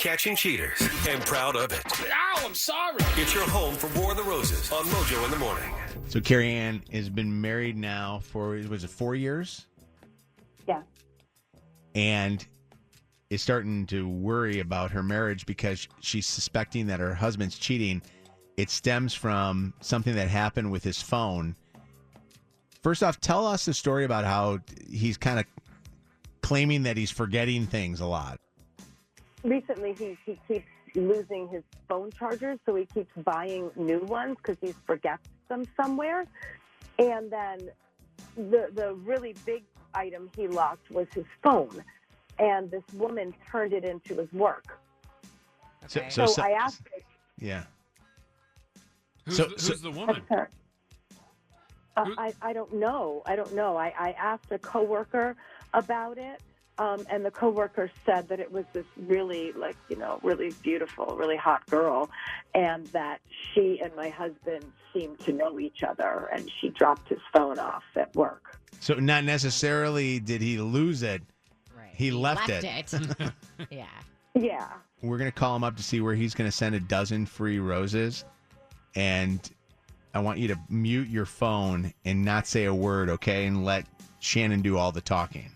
catching cheaters and proud of it. Ow, I'm sorry. It's your home for War of the Roses on Mojo in the Morning. So Carrie Ann has been married now for, was it 4 years? Yeah. And is starting to worry about her marriage because she's suspecting that her husband's cheating. It stems from something that happened with his phone. First off, tell us the story about how he's kind of claiming that he's forgetting things a lot. Recently, he keeps losing his phone chargers, so he keeps buying new ones because he forgets them somewhere. And then the really big item he lost was his phone, and this woman turned it into his work. Okay. So I asked her. Yeah. Who's the woman? I don't know. I asked a coworker about it, and the coworker said that it was this really, really beautiful, really hot girl, and that she and my husband seemed to know each other, and she dropped his phone off at work. So not necessarily did he lose it. Right. He left it. Yeah. Yeah. We're going to call him up to see where he's going to send a dozen free roses. And I want you to mute your phone and not say a word, okay? And let Shannon do all the talking.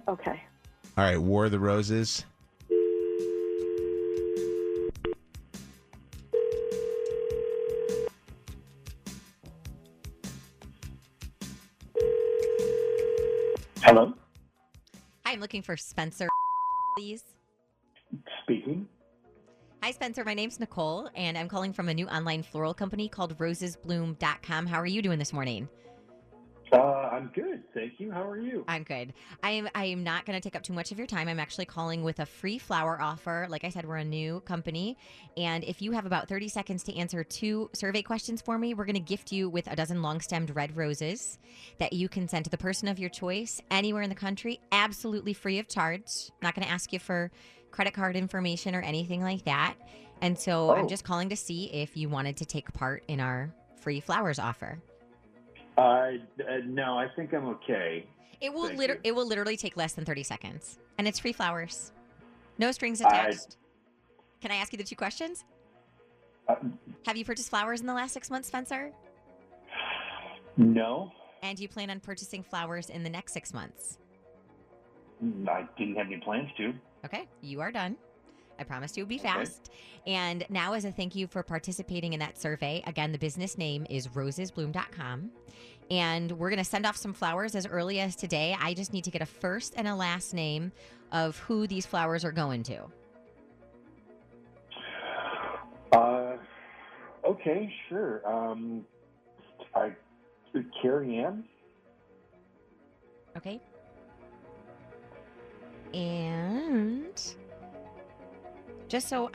Okay. All right, War of the Roses. Hello? Hi, I'm looking for Spencer, please. Speaking. Hi, Spencer. My name's Nicole, and I'm calling from a new online floral company called rosesbloom.com. How are you doing this morning? I'm good. Thank you. How are you? I'm good. I am not going to take up too much of your time. I'm actually calling with a free flower offer. Like I said, we're a new company. And if you have about 30 seconds to answer 2 survey questions for me, we're going to gift you with a dozen long-stemmed red roses that you can send to the person of your choice anywhere in the country, absolutely free of charge. Not going to ask you for credit card information or anything like that. And so I'm just calling to see if you wanted to take part in our free flowers offer. No, I think I'm okay. It will literally take less than 30 seconds. And it's free flowers. No strings attached. Can I ask you the 2 questions? Have you purchased flowers in the last 6 months, Spencer? No. And do you plan on purchasing flowers in the next 6 months? I didn't have any plans to. Okay, you are done. I promised you would be fast. And now, as a thank you for participating in that survey, again, the business name is rosesbloom.com. And we're going to send off some flowers as early as today. I just need to get a first and a last name of who these flowers are going to. Okay, sure. Carrie Ann. Okay. And just so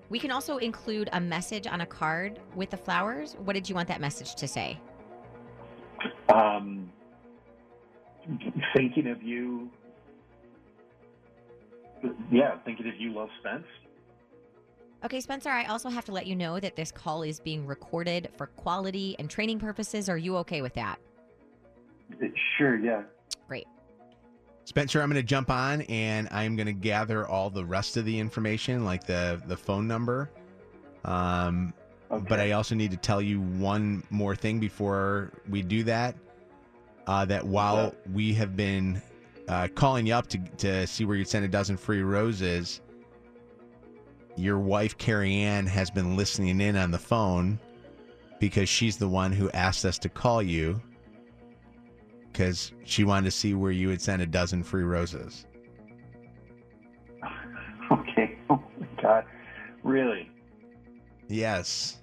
we can also include a message on a card with the flowers. What did you want that message to say? Thinking of you. Yeah, thinking of you, love, Spence. Okay, Spencer, I also have to let you know that this call is being recorded for quality and training purposes. Are you okay with that? Sure, yeah. Great. Spencer, I'm going to jump on and I'm going to gather all the rest of the information, like the phone number. Okay. But I also need to tell you one more thing before we do that. That while we have been calling you up to see where you'd send a dozen free roses, your wife, Carrie Ann, has been listening in on the phone because she's the one who asked us to call you because she wanted to see where you would send a dozen free roses. Okay. Oh, my God. Really? Yes.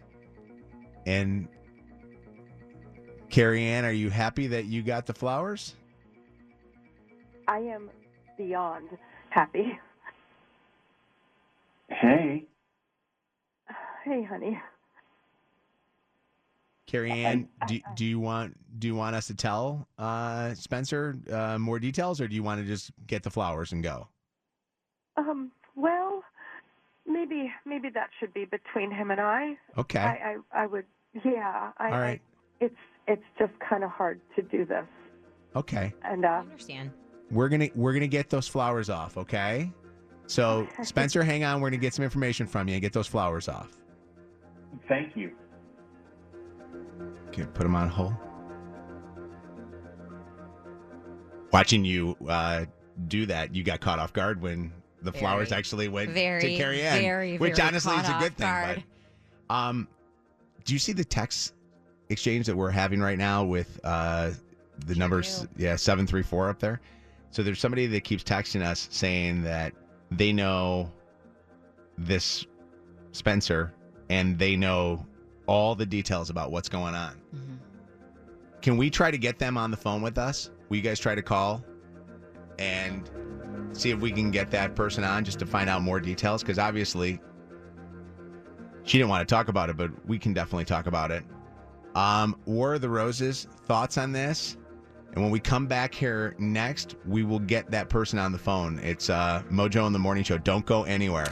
And Carrie Ann, are you happy that you got the flowers? I am beyond happy. Hey. Hey, honey. Carrie Ann, do you want us to tell Spencer more details, or do you want to just get the flowers and go? Well, maybe that should be between him and I. Okay. I would. Yeah. All right. It's just kind of hard to do this. Okay. And I understand. We're gonna get those flowers off. Okay. So, Spencer, hang on. We're going to get some information from you and get those flowers off. Thank you. Okay, put them on hold. Watching you do that, you got caught off guard when the flowers actually went to Carrie Ann, which honestly is a good thing. But, do you see the text exchange that we're having right now with the numbers? Yeah, 734 up there. So there's somebody that keeps texting us saying that they know this Spencer and they know all the details about what's going on. Mm-hmm. Can we try to get them on the phone with us? Will you guys try to call and see if we can get that person on just to find out more details? Because obviously she didn't want to talk about it, but we can definitely talk about it. War of the Roses, thoughts on this? And when we come back here next, we will get that person on the phone. It's Mojo in the Morning Show. Don't go anywhere.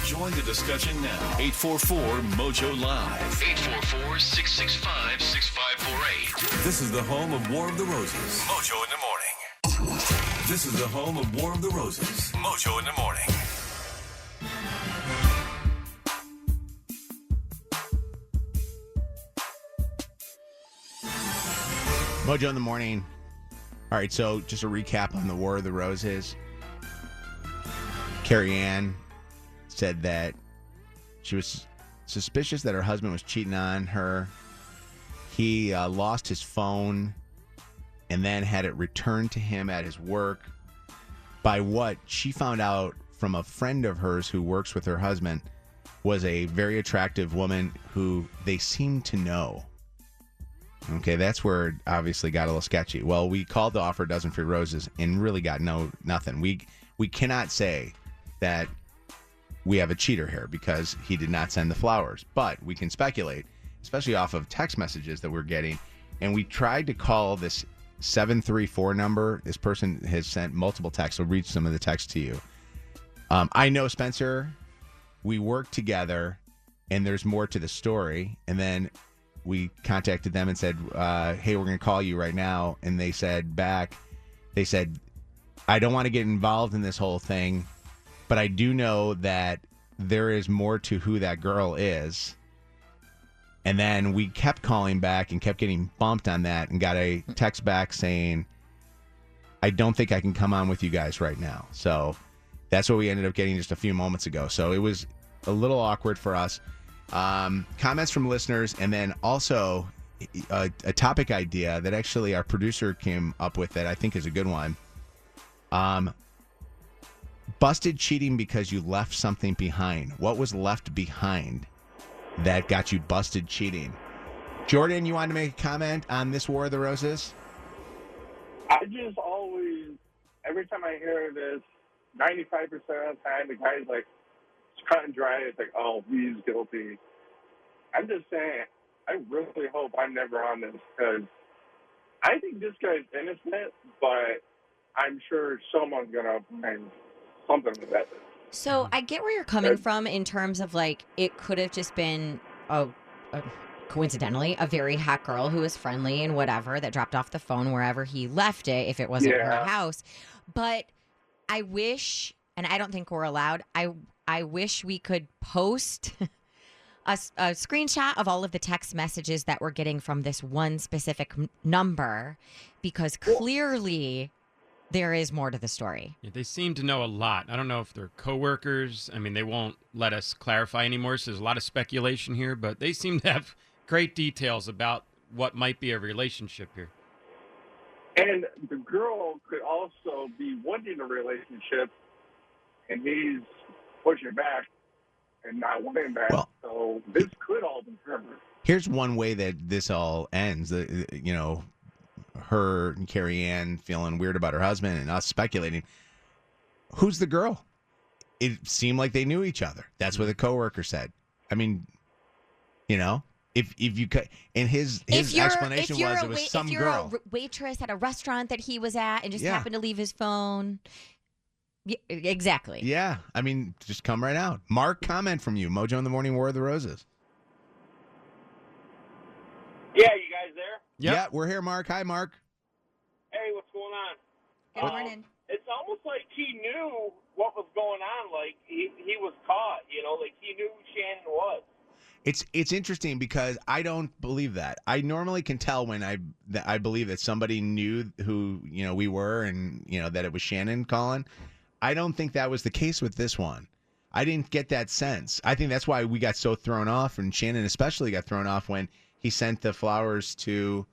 Join the discussion now. 844-MOJO Live. 844-665-6548. This is the home of War of the Roses. Mojo in the Morning. This is the home of War of the Roses. Mojo in the Morning. Mojo in the Morning. All right, so just a recap on the War of the Roses. Carrie Ann said that she was suspicious that her husband was cheating on her. He lost his phone and then had it returned to him at his work by what she found out from a friend of hers who works with her husband was a very attractive woman who they seemed to know. Okay, that's where it obviously got a little sketchy. Well, we called to offer a dozen free roses and really got nothing. We cannot say that we have a cheater here because he did not send the flowers. But we can speculate, especially off of text messages that we're getting. And we tried to call this 734 number. This person has sent multiple texts. I'll read some of the texts to you. I know Spencer. We work together, and there's more to the story. And then we contacted them and said, hey, we're going to call you right now. And they said back, I don't want to get involved in this whole thing, but I do know that there is more to who that girl is. And then we kept calling back and kept getting bumped on that and got a text back saying, I don't think I can come on with you guys right now. So that's what we ended up getting just a few moments ago. So it was a little awkward for us. Comments from listeners, and then also a topic idea that actually our producer came up with that I think is a good one. Busted cheating because you left something behind. What was left behind that got you busted cheating? Jordan, you wanted to make a comment on this War of the Roses? I just always, every time I hear this, 95% of the time, the guy's like, it's cut and dry. It's like, oh, he's guilty. I'm just saying, I really hope I'm never on this because I think this guy's innocent, but I'm sure someone's going to find something with that. So I get where you're coming from in terms of like, it could have just been, coincidentally, a very hot girl who was friendly and whatever that dropped off the phone wherever he left it if it wasn't her house. But I wish, and I don't think we're allowed, I wish we could post a screenshot of all of the text messages that we're getting from this one specific number because clearly there is more to the story. Yeah, they seem to know a lot. I don't know if they're coworkers. I mean, they won't let us clarify anymore, so there's a lot of speculation here, but they seem to have great details about what might be a relationship here. And the girl could also be wanting a relationship, and he's pushing back and not wanting back. Well, so this could all be her. Here's one way that this all ends. Her and Carrie Ann feeling weird about her husband and us speculating. Who's the girl? It seemed like they knew each other. That's what the coworker said. I mean, if you could, and his explanation was it was some girl. If you're a waitress at a restaurant that he was at and just happened to leave his phone. Yeah, exactly. Yeah. I mean, just come right out. Mark, comment from you. Mojo in the Morning, War of the Roses. Yeah, you guys there? Yep. Yeah, we're here, Mark. Hi, Mark. Hey, what's going on? Good morning. it's almost like he knew what was going on. Like he was caught, like he knew who Shannon was. It's interesting because I don't believe that. I normally can tell when I believe that somebody knew who we were and that it was Shannon calling. I don't think that was the case with this one. I didn't get that sense. I think that's why we got so thrown off, and Shannon especially got thrown off when he sent the flowers to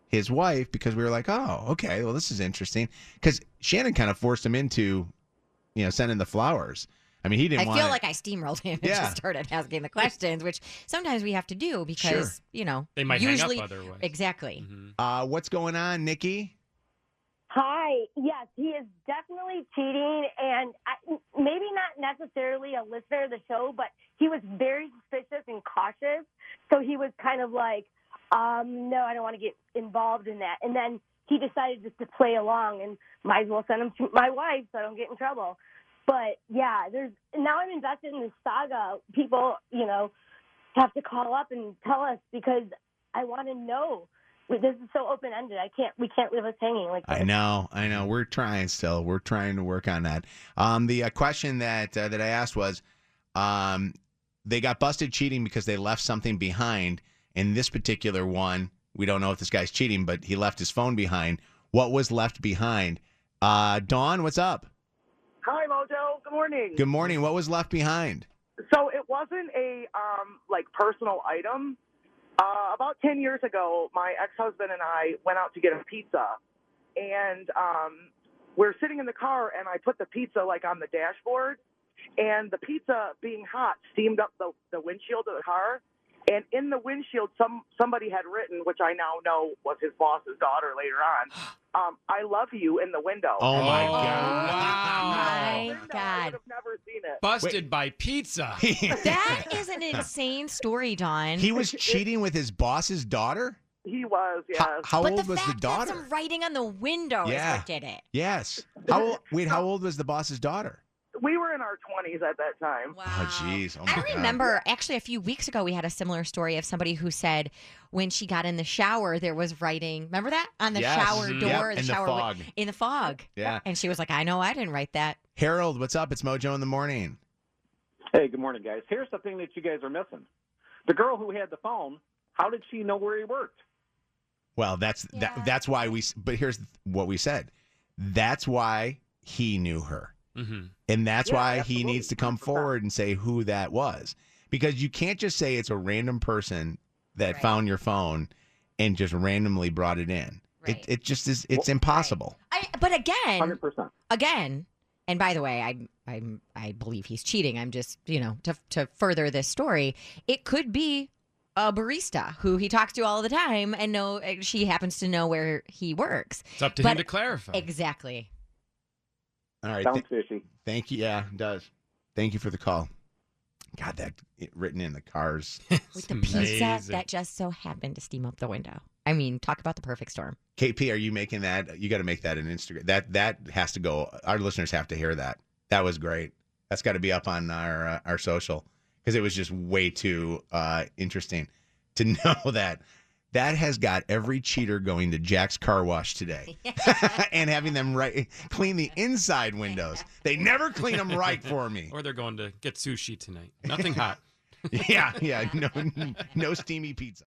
his wife, because we were like, oh, okay, well, this is interesting. Because Shannon kind of forced him into, sending the flowers. I mean, he didn't I feel like I steamrolled him and just started asking the questions, which sometimes we have to do because, they might usually, hang up otherwise. Exactly. Mm-hmm. What's going on, Nikki? Hi. Yes, he is definitely cheating, and maybe not necessarily a listener of the show, but he was very suspicious and cautious. So he was kind of like, no, I don't want to get involved in that. And then he decided just to play along, and might as well send him to my wife so I don't get in trouble. But, yeah, now I'm invested in this saga. People, have to call up and tell us because I want to know. This is so open-ended. We can't leave us hanging like this. I know. We're trying still. We're trying to work on that. The question that I asked was, they got busted cheating because they left something behind. In this particular one, we don't know if this guy's cheating, but he left his phone behind. What was left behind? Dawn, what's up? Hi, Mojo. Good morning. Good morning. What was left behind? So it wasn't a personal item. About 10 years ago, my ex-husband and I went out to get a pizza, and we're sitting in the car, and I put the pizza on the dashboard, and the pizza, being hot, steamed up the windshield of the car. And in the windshield, somebody had written, which I now know was his boss's daughter later on, I love you in the window. Oh, my God. Wow. My God. I would have never seen it. Busted by pizza. That is an insane story, Dawn. He was cheating with his boss's daughter? He was, yes. How but old was the fact daughter? that some writing on the window is what did it. Yes. How old was the boss's daughter? We were in our 20s at that time. Wow. Oh, jeez. Oh, my I remember, actually, a few weeks ago, we had a similar story of somebody who said when she got in the shower, there was writing. Remember that? On the shower door. Yep, in shower the fog. In the fog. Yeah. And she was like, I know I didn't write that. Harold, what's up? It's Mojo in the morning. Hey, good morning, guys. Here's the thing that you guys are missing. The girl who had the phone, how did she know where he worked? Well, that's why but here's what we said. That's why he knew her. Mm-hmm. And that's why absolutely. he needs to come forward and say who that was. Because you can't just say it's a random person that found your phone and just randomly brought it in. Right. It just is, it's impossible. But again, 100%. And by the way, I believe he's cheating. I'm just, to further this story, it could be a barista who he talks to all the time and she happens to know where he works. It's up to him to clarify. Exactly. All right. Sounds fishy. Thank you. Yeah, it does. Thank you for the call. God, written in the cars. With the pizza that just so happened to steam up the window. I mean, talk about the perfect storm. KP, are you making that? You got to make that an Instagram. That has to go. Our listeners have to hear that. That was great. That's got to be up on our social because it was just way too interesting to know that. That has got every cheater going to Jack's Car Wash today and having them clean the inside windows. They never clean them right for me. Or they're going to get sushi tonight. Nothing hot. Yeah. No steamy pizza.